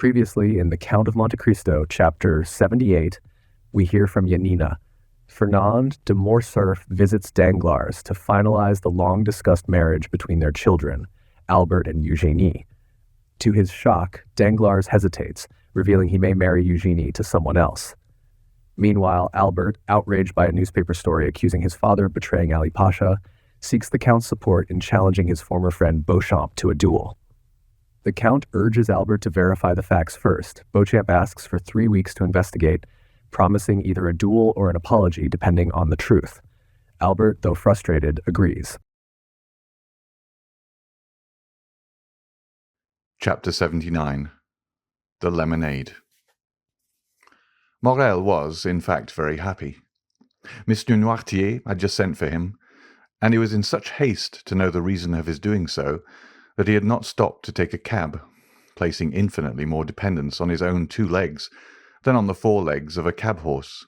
Previously, in the Count of Monte Cristo, chapter 78, we hear from Yanina. Fernand de Morcerf visits Danglars to finalize the long-discussed marriage between their children, Albert and Eugénie. To his shock, Danglars hesitates, revealing he may marry Eugénie to someone else. Meanwhile, Albert, outraged by a newspaper story accusing his father of betraying Ali Pasha, seeks the Count's support in challenging his former friend Beauchamp to a duel. The Count urges Albert to verify the facts first. Beauchamp asks for 3 weeks to investigate, promising either a duel or an apology depending on the truth. Albert, though frustrated, agrees. Chapter 79. The Lemonade. Morrel was, in fact, very happy. Mr. Noirtier had just sent for him, and he was in such haste to know the reason of his doing so that he had not stopped to take a cab, placing infinitely more dependence on his own 2 legs than on the 4 legs of a cab-horse.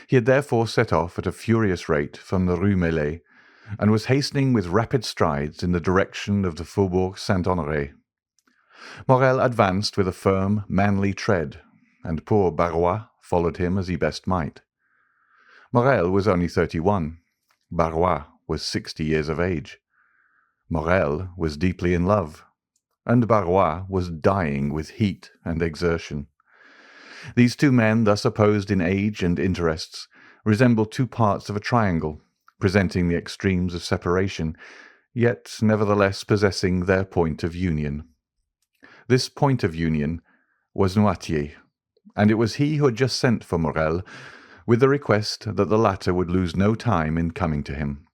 He had therefore set off at a furious rate from the Rue Meslay, and was hastening with rapid strides in the direction of the Faubourg Saint-Honoré. Morrel advanced with a firm, manly tread, and poor Barrois followed him as he best might. Morrel was only 31. Barrois was 60 years of age. Morrel was deeply in love, and Barrois was dying with heat and exertion. These 2 men, thus opposed in age and interests, resembled 2 parts of a triangle, presenting the extremes of separation, yet nevertheless possessing their point of union. This point of union was Noirtier, and it was he who had just sent for Morrel, with the request that the latter would lose no time in coming to him,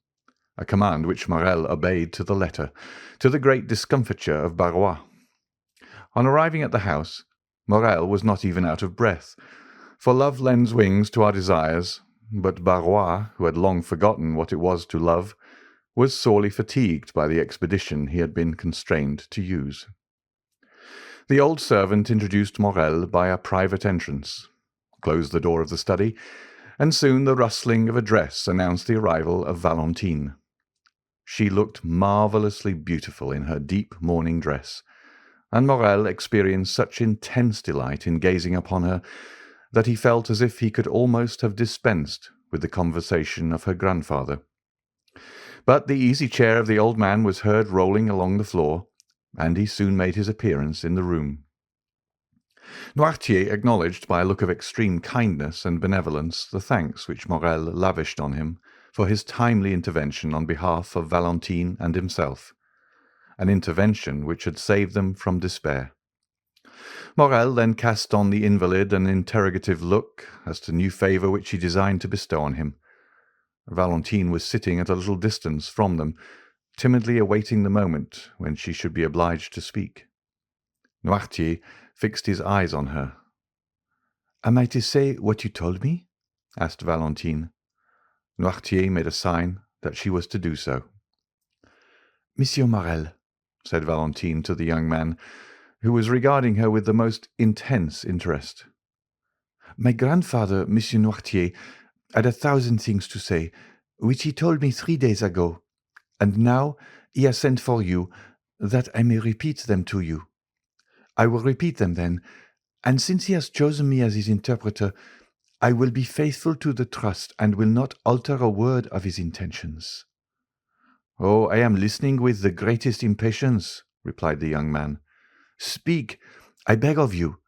a command which Morrel obeyed to the letter, to the great discomfiture of Barrois. On arriving at the house, Morrel was not even out of breath, for love lends wings to our desires, but Barrois, who had long forgotten what it was to love, was sorely fatigued by the expedition he had been constrained to use. The old servant introduced Morrel by a private entrance, closed the door of the study, and soon the rustling of a dress announced the arrival of Valentine. She looked marvellously beautiful in her deep mourning dress, and Morrel experienced such intense delight in gazing upon her that he felt as if he could almost have dispensed with the conversation of her grandfather. But the easy chair of the old man was heard rolling along the floor, and he soon made his appearance in the room. Noirtier acknowledged by a look of extreme kindness and benevolence the thanks which Morrel lavished on him for his timely intervention on behalf of Valentine and himself, an intervention which had saved them from despair. Morrel then cast on the invalid an interrogative look as to new favour which he designed to bestow on him. Valentine was sitting at a little distance from them, timidly awaiting the moment when she should be obliged to speak. Noirtier fixed his eyes on her. "Am I to say what you told me?" asked Valentine. Noirtier made a sign that she was to do so. "Monsieur Morrel," said Valentine to the young man, who was regarding her with the most intense interest, "my grandfather, Monsieur Noirtier, had 1,000 things to say, which he told me 3 days ago, and now he has sent for you, that I may repeat them to you. I will repeat them then, and since he has chosen me as his interpreter, I will be faithful to the trust and will not alter a word of his intentions." "Oh, I am listening with the greatest impatience," replied the young man. "Speak, I beg of you."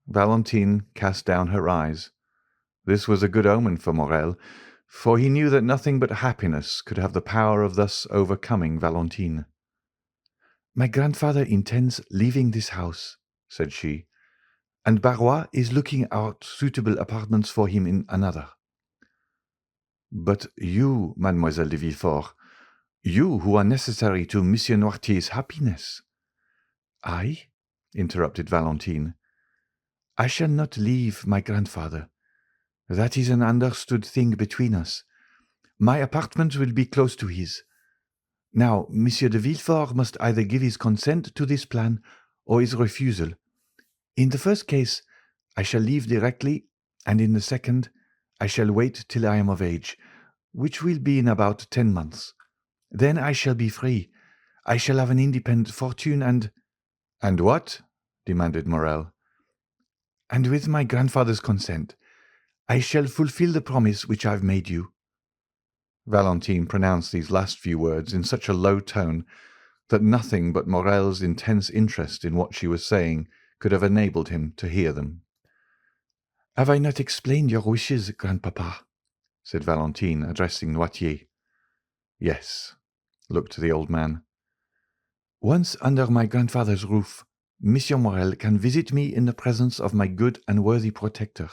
Valentine cast down her eyes. This was a good omen for Morrel, for he knew that nothing but happiness could have the power of thus overcoming Valentine. "My grandfather intends leaving this house," said she, "and Barrois is looking out suitable apartments for him in another." "But you, Mademoiselle de Villefort, you who are necessary to Monsieur Noirtier's happiness." "I?" interrupted Valentine. "I shall not leave my grandfather. That is an understood thing between us. My apartment will be close to his. Now, Monsieur de Villefort must either give his consent to this plan or his refusal. In the first case, I shall leave directly, and in the second, I shall wait till I am of age, which will be in about 10 months. Then I shall be free. I shall have an independent fortune and—" "And what? demanded Morrel. "And with my grandfather's consent, I shall fulfil the promise which I have made you." Valentine pronounced these last few words in such a low tone that nothing but Morrel's intense interest in what she was saying could have enabled him to hear them. "Have I not explained your wishes, grandpapa?" said Valentine, addressing Noirtier. Yes, looked the old man. "Once under my grandfather's roof, Monsieur Morrel can visit me in the presence of my good and worthy protector.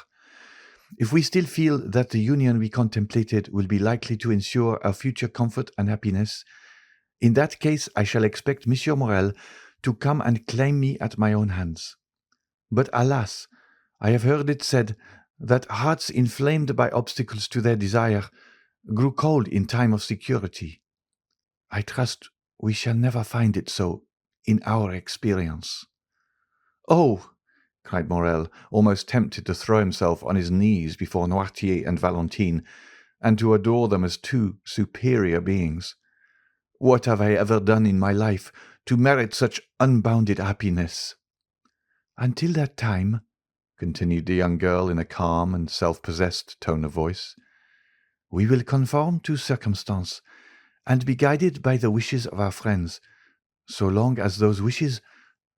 If we still feel that the union we contemplated will be likely to ensure our future comfort and happiness, in that case I shall expect Monsieur Morrel to come and claim me at my own hands. But alas, I have heard it said that hearts inflamed by obstacles to their desire grew cold in time of security. I trust we shall never find it so in our experience." "Oh!" cried Morrel, almost tempted to throw himself on his knees before Noirtier and Valentine, and to adore them as two superior beings. "What have I ever done in my life to merit such unbounded happiness?" "Until that time," continued the young girl in a calm and self-possessed tone of voice, "we will conform to circumstance, and be guided by the wishes of our friends, so long as those wishes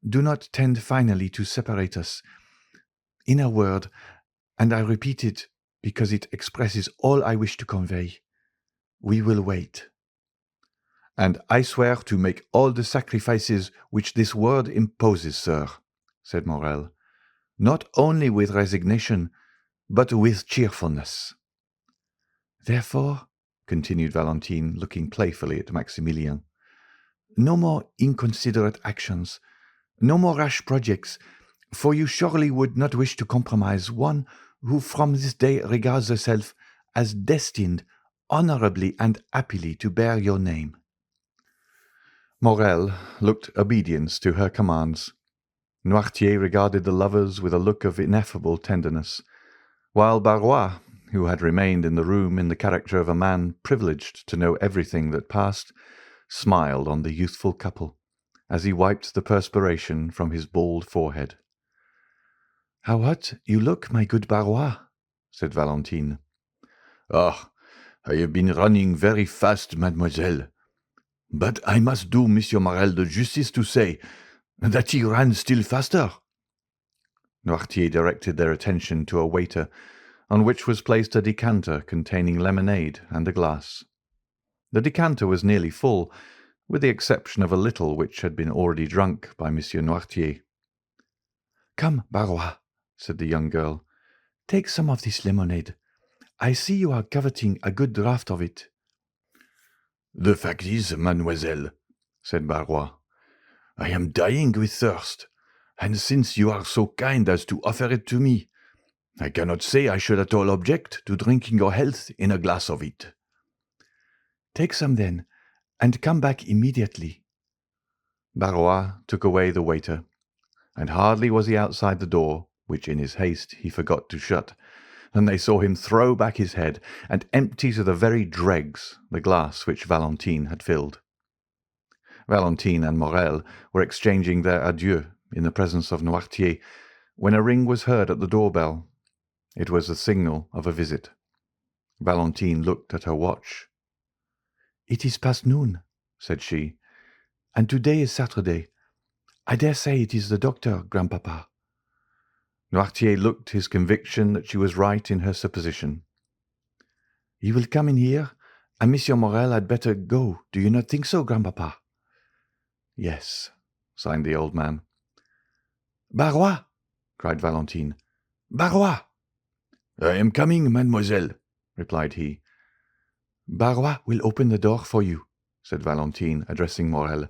do not tend finally to separate us. In a word, and I repeat it because it expresses all I wish to convey, we will wait." "And I swear to make all the sacrifices which this word imposes, sir," said Morrel, "not only with resignation, but with cheerfulness." "Therefore," continued Valentine, looking playfully at Maximilien, "no more inconsiderate actions, no more rash projects, for you surely would not wish to compromise one who from this day regards herself as destined honourably and happily to bear your name." Morrel looked obedience to her commands. Noirtier regarded the lovers with a look of ineffable tenderness, while Barrois, who had remained in the room in the character of a man privileged to know everything that passed, smiled on the youthful couple, as he wiped the perspiration from his bald forehead. "How hot you look, my good Barrois," said Valentine. "Ah, I have been running very fast, mademoiselle. But I must do Monsieur Morrel the justice to say that he ran still faster." Noirtier directed their attention to a waiter, on which was placed a decanter containing lemonade and a glass. The decanter was nearly full, with the exception of a little which had been already drunk by Monsieur Noirtier. "Come, Barrois," said the young girl, "take some of this lemonade. I see you are coveting a good draught of it." "The fact is, mademoiselle," said Barrois, "I am dying with thirst, and since you are so kind as to offer it to me, I cannot say I should at all object to drinking your health in a glass of it." "Take some then, and come back immediately." Barrois took away the waiter, and hardly was he outside the door, which in his haste he forgot to shut, than they saw him throw back his head and empty to the very dregs the glass which Valentine had filled. Valentine and Morrel were exchanging their adieux in the presence of Noirtier when a ring was heard at the door-bell. It was the signal of a visit. Valentine looked at her watch. "It is past noon," said she, "and today is Saturday. I dare say it is the doctor, grandpapa." Noirtier looked his conviction that she was right in her supposition. "He will come in here, and Monsieur Morrel had better go. Do you not think so, grandpapa?" "Yes," sighed the old man. "Barrois!" cried Valentine. "Barrois!" "I am coming, mademoiselle," replied he. "Barrois will open the door for you," said Valentine, addressing Morrel.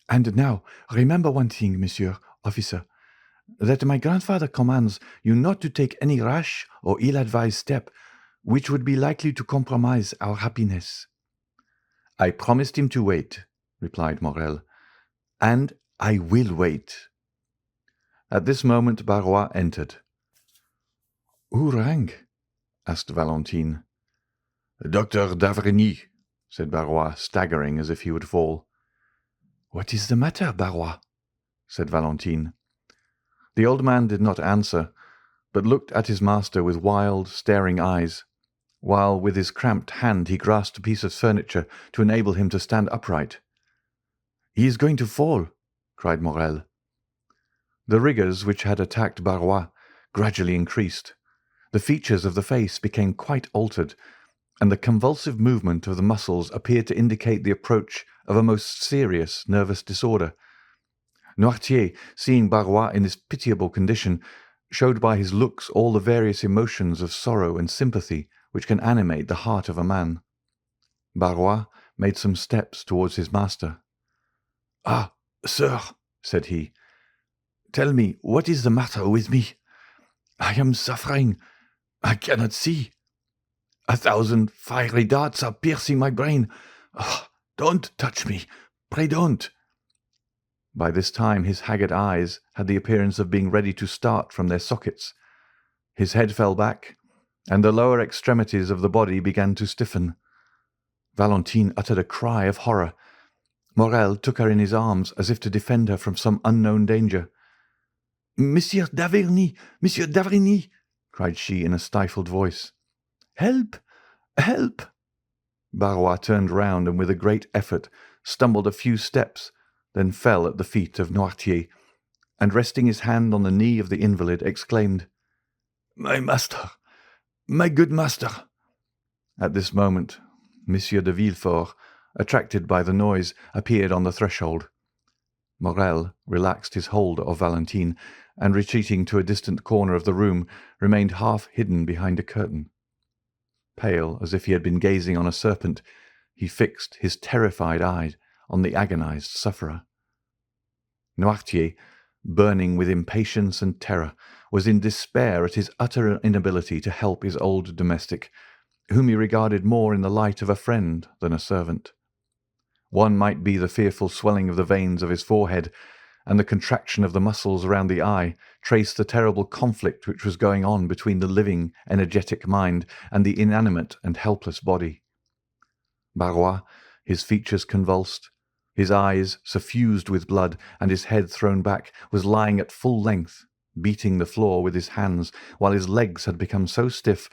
"And now remember one thing, monsieur officer, that my grandfather commands you not to take any rash or ill-advised step which would be likely to compromise our happiness." "I promised him to wait," replied Morrel, "and I will wait." At this moment Barrois entered. "Who rang?" asked Valentine. "Dr. d'Avrigny," said Barrois, staggering as if he would fall. "What is the matter, Barrois?" said Valentine. The old man did not answer, but looked at his master with wild, staring eyes, while with his cramped hand he grasped a piece of furniture to enable him to stand upright. "He is going to fall," cried Morrel. The rigours which had attacked Barrois gradually increased. The features of the face became quite altered, and the convulsive movement of the muscles appeared to indicate the approach of a most serious nervous disorder. Noirtier, seeing Barrois in this pitiable condition, showed by his looks all the various emotions of sorrow and sympathy which can animate the heart of a man. Barrois made some steps towards his master. "Ah, sir," said he, "tell me what is the matter with me. I am suffering. I cannot see. 1,000 fiery darts are piercing my brain. Ah, don't touch me. Pray don't." By this time his haggard eyes had the appearance of being ready to start from their sockets. His head fell back, and the lower extremities of the body began to stiffen. Valentine uttered a cry of horror. Morrel took her in his arms as if to defend her from some unknown danger. "Monsieur d'Avrigny! Monsieur d'Avrigny!" cried she in a stifled voice. "Help! Help!" Barrois turned round and with a great effort stumbled a few steps, then fell at the feet of Noirtier, and resting his hand on the knee of the invalid, exclaimed, "My master! My good master!" At this moment, Monsieur de Villefort, attracted by the noise, appeared on the threshold. Morrel relaxed his hold of Valentine, and retreating to a distant corner of the room, remained half hidden behind a curtain. Pale, as if he had been gazing on a serpent, he fixed his terrified eye on the agonized sufferer. Noirtier, burning with impatience and terror, was in despair at his utter inability to help his old domestic, whom he regarded more in the light of a friend than a servant. One might be the fearful swelling of the veins of his forehead, and the contraction of the muscles around the eye trace the terrible conflict which was going on between the living, energetic mind and the inanimate and helpless body. Barrois, his features convulsed, his eyes suffused with blood, and his head thrown back, was lying at full length, beating the floor with his hands, while his legs had become so stiff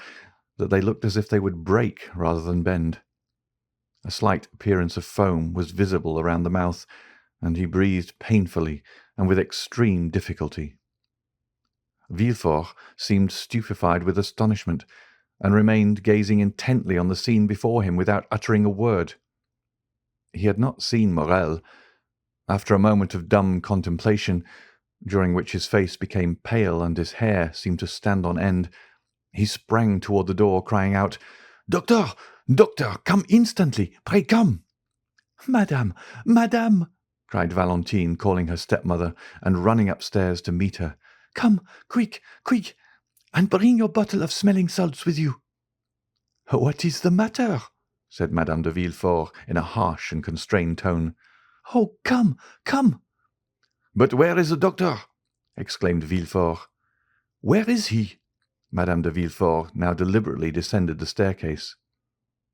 that they looked as if they would break rather than bend. A slight appearance of foam was visible around the mouth, and he breathed painfully and with extreme difficulty. Villefort seemed stupefied with astonishment, and remained gazing intently on the scene before him without uttering a word. He had not seen Morrel. After a moment of dumb contemplation, during which his face became pale and his hair seemed to stand on end, he sprang toward the door, crying out, "Doctor! Doctor! Come instantly! Pray come!" "Madame! Madame!" cried Valentine, calling her stepmother, and running upstairs to meet her. "Come, quick, quick, and bring your bottle of smelling salts with you." "What is the matter?" said Madame de Villefort in a harsh and constrained tone. "Oh, come, come!" "But where is the doctor?" exclaimed Villefort. "Where is he?" Madame de Villefort now deliberately descended the staircase.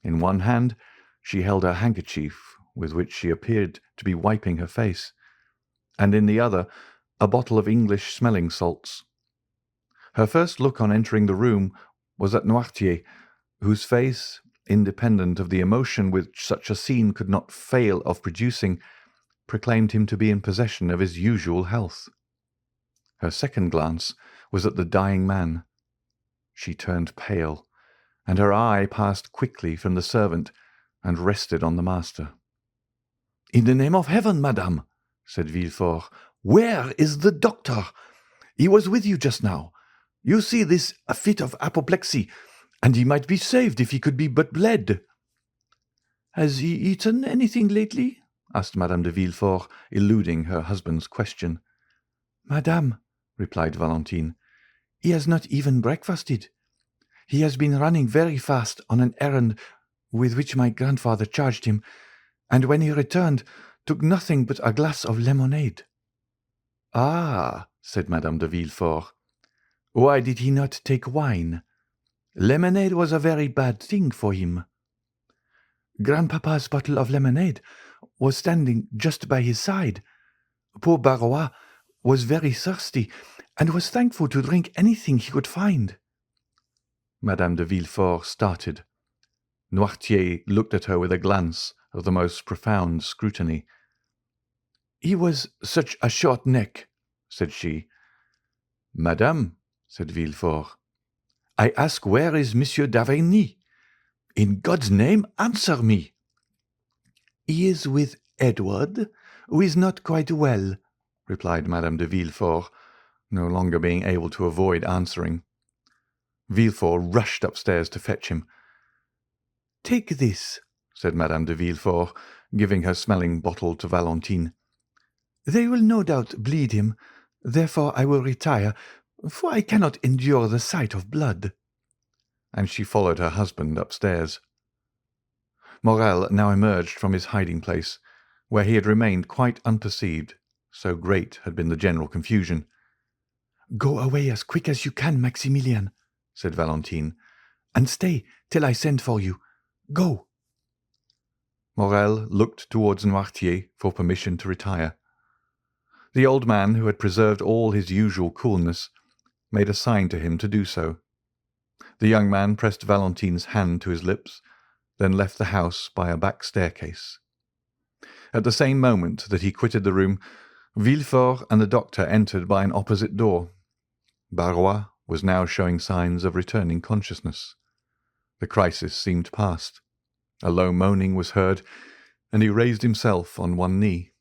In one hand she held her handkerchief, with which she appeared to be wiping her face, and in the other a bottle of English smelling salts. Her first look on entering the room was at Noirtier, whose face, independent of the emotion which such a scene could not fail of producing, proclaimed him to be in possession of his usual health. Her second glance was at the dying man. She turned pale, and her eye passed quickly from the servant and rested on the master. "In the name of heaven, madame," said Villefort, "where is the doctor? He was with you just now. You see this a fit of apoplexy, and he might be saved if he could be but bled." "Has he eaten anything lately?" asked Madame de Villefort, eluding her husband's question. "Madame," replied Valentine, "he has not even breakfasted. He has been running very fast on an errand with which my grandfather charged him, and when he returned, took nothing but a glass of lemonade." "Ah," said Madame de Villefort, "why did he not take wine? Lemonade was a very bad thing for him." "Grandpapa's bottle of lemonade was standing just by his side. Poor Barrois was very thirsty, and was thankful to drink anything he could find." Madame de Villefort started. Noirtier looked at her with a glance of the most profound scrutiny. "He was such a short neck," said she. "Madame," said Villefort, "I ask where is Monsieur d'Avrigny? In God's name, answer me." "He is with Edward, who is not quite well," replied Madame de Villefort, no longer being able to avoid answering. Villefort rushed upstairs to fetch him. "Take this," said Madame de Villefort, giving her smelling bottle to Valentine. "They will no doubt bleed him, therefore I will retire, for I cannot endure the sight of blood." And she followed her husband upstairs. Morrel now emerged from his hiding-place, where he had remained quite unperceived, so great had been the general confusion. "Go away as quick as you can, Maximilien," said Valentine, "and stay till I send for you. Go." Morrel looked towards Noirtier for permission to retire. The old man, who had preserved all his usual coolness, made a sign to him to do so. The young man pressed Valentine's hand to his lips, then left the house by a back staircase. At the same moment that he quitted the room, Villefort and the doctor entered by an opposite door. Barrois was now showing signs of returning consciousness. The crisis seemed past. A low moaning was heard, and he raised himself on one knee.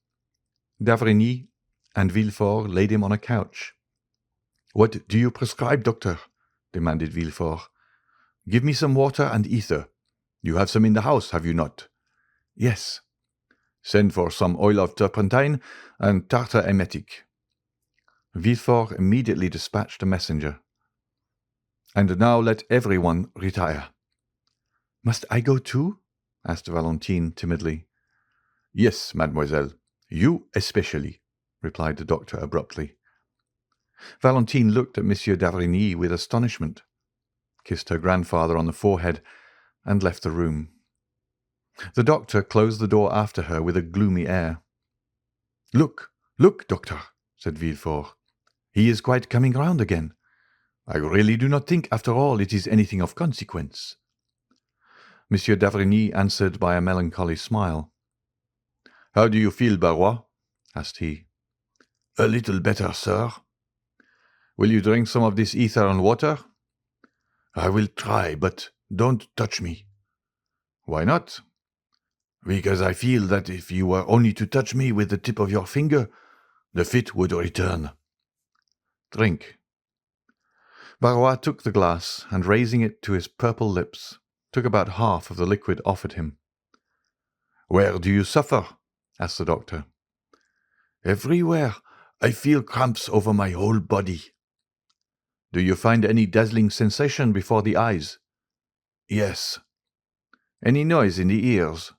d'Avrigny and Villefort laid him on a couch. "What do you prescribe, doctor?" demanded Villefort. "Give me some water and ether. You have some in the house, have you not?" "Yes." "Send for some oil of turpentine and tartar emetic." Villefort immediately dispatched a messenger. "And now let everyone retire." "Must I go too?" asked Valentine timidly. "Yes, mademoiselle, you especially," replied the doctor abruptly. Valentine looked at Monsieur d'Avrigny with astonishment, kissed her grandfather on the forehead, and left the room. The doctor closed the door after her with a gloomy air. Look, look, doctor," said Villefort. "He is quite coming round again. I really do not think, after all, it is anything of consequence." Monsieur d'Avrigny answered by a melancholy smile. "How do you feel, Barrois?" asked he. "A little better, sir." "Will you drink some of this ether and water?" "I will try, but don't touch me." "Why not?" "Because I feel that if you were only to touch me with the tip of your finger, the fit would return." "Drink." Barrois took the glass, and raising it to his purple lips, took about half of the liquid offered him. "Where do you suffer?" asked the doctor. "Everywhere. I feel cramps over my whole body." "Do you find any dazzling sensation before the eyes?" "Yes." "Any noise in the ears?"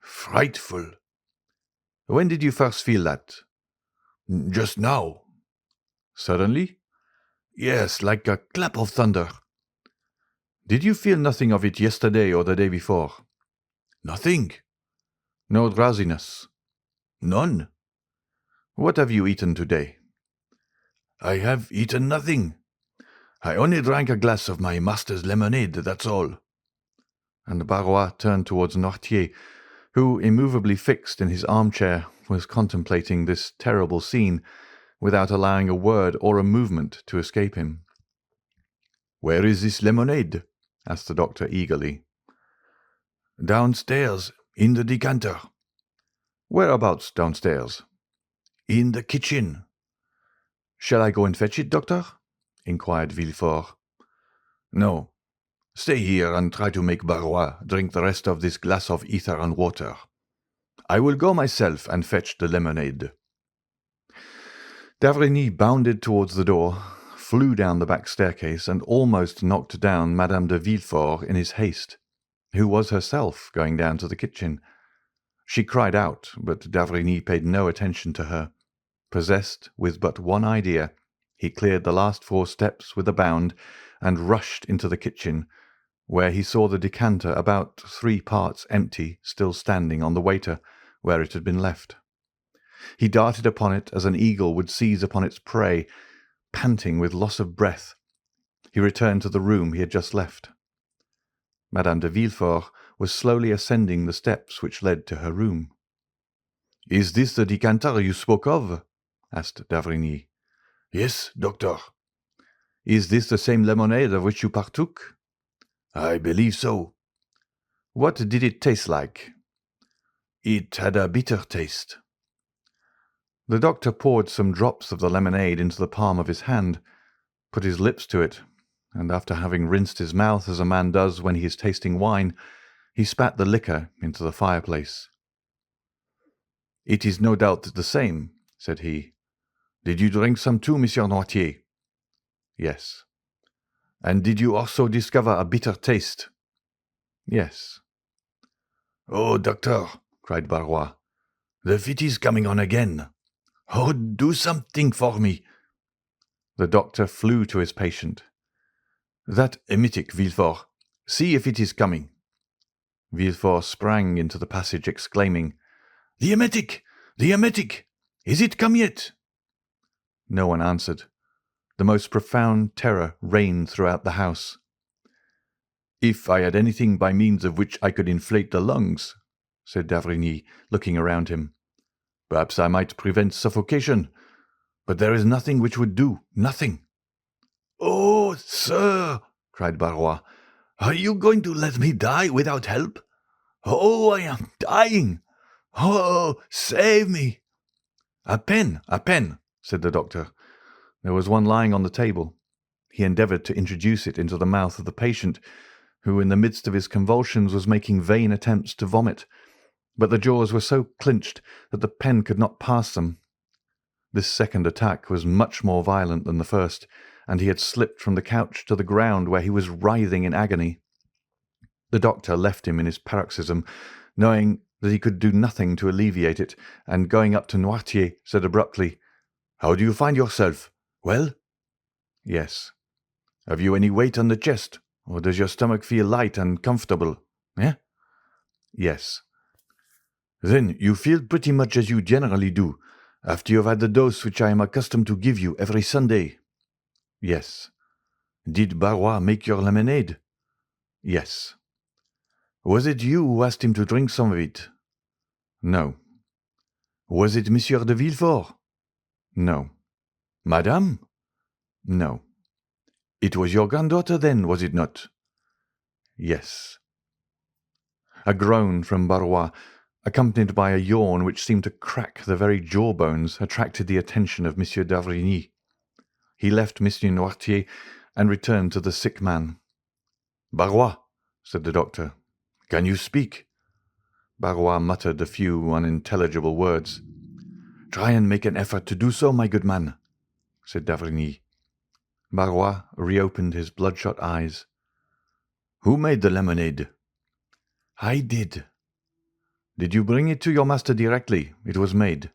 "Frightful." "When did you first feel that?" "Just now." "Suddenly?" "Yes, like a clap of thunder." "Did you feel nothing of it yesterday or the day before?" "Nothing." "No drowsiness?" "None." "What have you eaten today?" "I have eaten nothing. I only drank a glass of my master's lemonade, that's all." And Barrois turned towards Noirtier, who, immovably fixed in his armchair, was contemplating this terrible scene without allowing a word or a movement to escape him. "Where is this lemonade?" asked the doctor eagerly. "Downstairs, in the decanter." "Whereabouts downstairs?" "In the kitchen." "Shall I go and fetch it, doctor?" inquired Villefort. "No. Stay here and try to make Barrois drink the rest of this glass of ether and water. I will go myself and fetch the lemonade." d'Avrigny bounded towards the door, flew down the back staircase, and almost knocked down Madame de Villefort in his haste, who was herself going down to the kitchen. She cried out, but d'Avrigny paid no attention to her. Possessed with but one idea, he cleared the last 4 steps with a bound and rushed into the kitchen, where he saw the decanter about 3 parts empty still standing on the waiter where it had been left. He darted upon it as an eagle would seize upon its prey, panting with loss of breath. He returned to the room he had just left. Madame de Villefort was slowly ascending the steps which led to her room. "Is this the decanter you spoke of?" asked d'Avrigny. "Yes, doctor." "Is this the same lemonade of which you partook?" "I believe so." "What did it taste like?" "It had a bitter taste." The doctor poured some drops of the lemonade into the palm of his hand, put his lips to it, and after having rinsed his mouth as a man does when he is tasting wine, he spat the liquor into the fireplace. "It is no doubt the same," said he. "Did you drink some too, Monsieur Noirtier?" "Yes." "And did you also discover a bitter taste?" "Yes." "Oh, doctor," cried Barrois, "the fit is coming on again. Oh, do something for me." The doctor flew to his patient. "That emetic, Villefort. See if it is coming." Villefort sprang into the passage, exclaiming, "The emetic! The emetic! Is it come yet?" No one answered. The most profound terror reigned throughout the house. "If I had anything by means of which I could inflate the lungs," said d'Avrigny, looking around him, "perhaps I might prevent suffocation. But there is nothing which would do, nothing." "Oh, sir," cried Barrois, "are you going to let me die without help? Oh, I am dying. Oh, save me." A pen, said the doctor. There was one lying on the table. He endeavoured to introduce it into the mouth of the patient, who in the midst of his convulsions was making vain attempts to vomit, but the jaws were so clinched that the pen could not pass them. This second attack was much more violent than the first, and he had slipped from the couch to the ground, where he was writhing in agony. The doctor left him in his paroxysm, knowing that he could do nothing to alleviate it, and going up to Noirtier, said abruptly, "How do you find yourself? Well?" "Yes." "Have you any weight on the chest, or does your stomach feel light and comfortable? Eh?" "Yes." "Then you feel pretty much as you generally do, after you have had the dose which I am accustomed to give you every Sunday?" "Yes." "Did Barrois make your lemonade?" "Yes." "Was it you who asked him to drink some of it?" "No." "Was it Monsieur de Villefort?" "No." "Madame?" "No." "It was your granddaughter, then, was it not?" "Yes." A groan from Barrois, accompanied by a yawn which seemed to crack the very jawbones, attracted the attention of Monsieur d'Avrigny. He left Monsieur Noirtier and returned to the sick man. "Barrois," said the doctor, "can you speak?" Barrois muttered a few unintelligible words. "Try and make an effort to do so, my good man," said d'Avrigny. Barrois reopened his bloodshot eyes. "Who made the lemonade?" "I did." "Did you bring it to your master directly it was made?"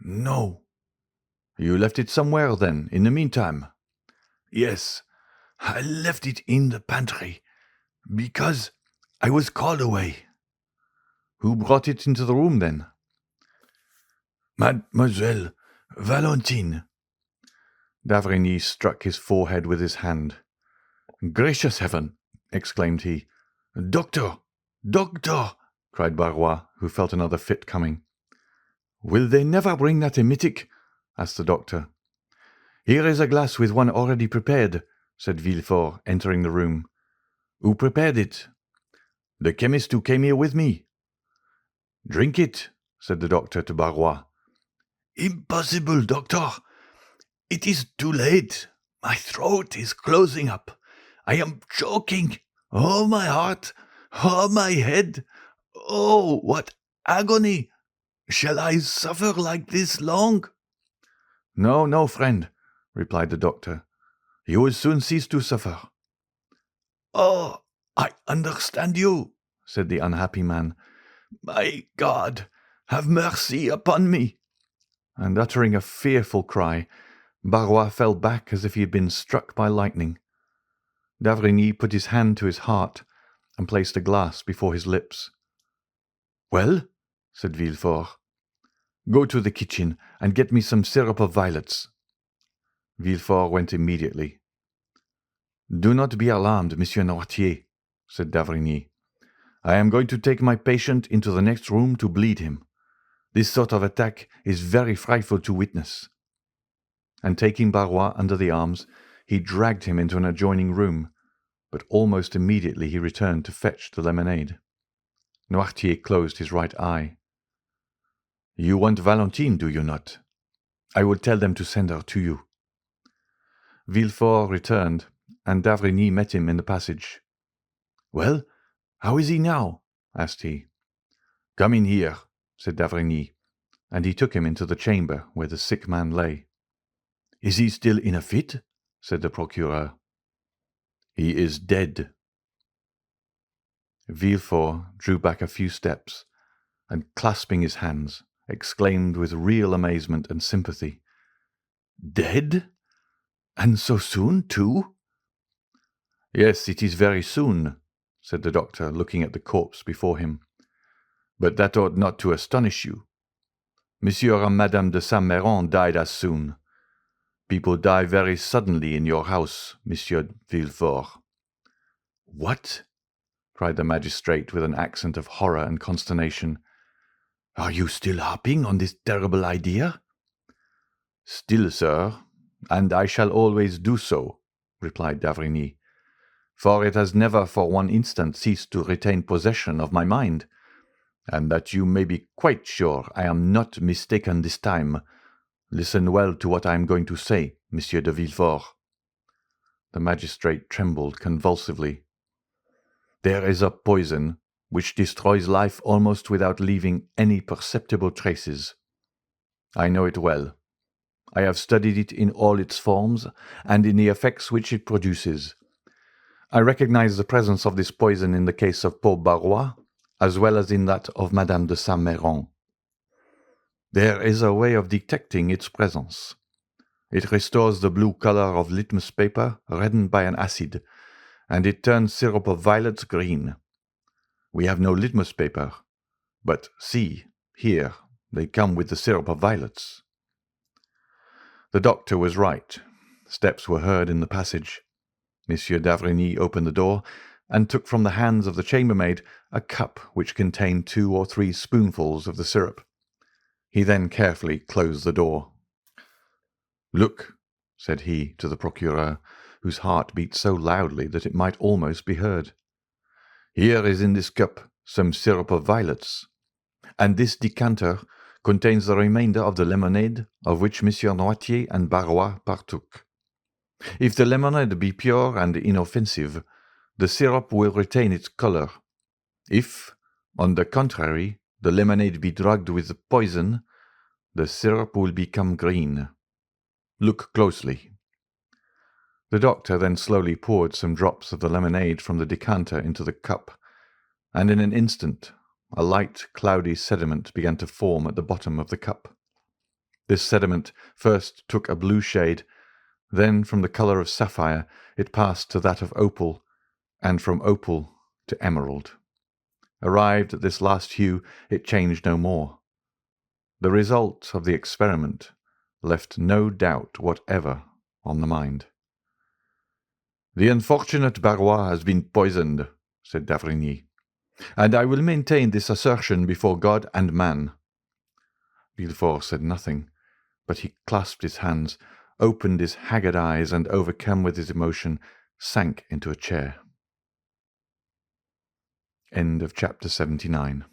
"No." "You left it somewhere, then, in the meantime?" "Yes, I left it in the pantry, because I was called away." "Who brought it into the room, then?" "Mademoiselle Valentine." D'Avrigny struck his forehead with his hand. "Gracious heaven!" exclaimed he. "Doctor! Doctor!" cried Barrois, who felt another fit coming. "Will they never bring that emetic?" asked the doctor. "Here is a glass with one already prepared," said Villefort, entering the room. "Who prepared it?" "The chemist who came here with me." "Drink it," said the doctor to Barrois. "Impossible, doctor. It is too late. My throat is closing up. I am choking. Oh, my heart! Oh, my head! Oh, what agony! Shall I suffer like this long?" "No, no, friend," replied the doctor. "You will soon cease to suffer." "Oh, I understand you," said the unhappy man. "My God, have mercy upon me!" And uttering a fearful cry, Barrois fell back as if he had been struck by lightning. D'Avrigny put his hand to his heart and placed a glass before his lips. "Well?" said Villefort. "Go to the kitchen and get me some syrup of violets." Villefort went immediately. "Do not be alarmed, Monsieur Noirtier," said d'Avrigny. "I am going to take my patient into the next room to bleed him. This sort of attack is very frightful to witness." And taking Barrois under the arms, he dragged him into an adjoining room, but almost immediately he returned to fetch the lemonade. Noirtier closed his right eye. "You want Valentine, do you not? I will tell them to send her to you." Villefort returned, and d'Avrigny met him in the passage. "Well, how is he now?" asked he. "Come in here," said d'Avrigny, and he took him into the chamber where the sick man lay. "Is he still in a fit?" said the procureur. "He is dead." Villefort drew back a few steps, and clasping his hands, exclaimed with real amazement and sympathy, "Dead? And so soon, too?" "Yes, it is very soon," said the doctor, looking at the corpse before him. "But that ought not to astonish you. Monsieur and Madame de Saint-Merans died as soon. People die very suddenly in your house, Monsieur Villefort." "What?" cried the magistrate with an accent of horror and consternation. "Are you still harping on this terrible idea?" "Still, sir, and I shall always do so," replied d'Avrigny, "for it has never for one instant ceased to retain possession of my mind, and that you may be quite sure I am not mistaken this time, listen well to what I am going to say, Monsieur de Villefort." The magistrate trembled convulsively. "There is a poison which destroys life almost without leaving any perceptible traces. I know it well. I have studied it in all its forms and in the effects which it produces. I recognize the presence of this poison in the case of poor Barrois, as well as in that of Madame de Saint-Merans. There is a way of detecting its presence. It restores the blue color of litmus paper reddened by an acid, and it turns syrup of violets green. We have no litmus paper, but see, here, they come with the syrup of violets." The doctor was right. Steps were heard in the passage. Monsieur d'Avrigny opened the door, and took from the hands of the chambermaid a cup which contained 2 or 3 spoonfuls of the syrup. He then carefully closed the door. "Look," said he to the procureur, whose heart beat so loudly that it might almost be heard. "Here is in this cup some syrup of violets, and this decanter contains the remainder of the lemonade of which Monsieur Noirtier and Barrois partook. If the lemonade be pure and inoffensive, the syrup will retain its color. If, on the contrary, the lemonade be drugged with the poison, the syrup will become green. Look closely." The doctor then slowly poured some drops of the lemonade from the decanter into the cup, and in an instant a light, cloudy sediment began to form at the bottom of the cup. This sediment first took a blue shade, then from the color of sapphire it passed to that of opal, and from opal to emerald. Arrived at this last hue, it changed no more. The result of the experiment left no doubt whatever on the mind. "The unfortunate Barrois has been poisoned," said d'Avrigny, "and I will maintain this assertion before God and man." Villefort said nothing, but he clasped his hands, opened his haggard eyes, and, overcome with his emotion, sank into a chair. End of chapter 79.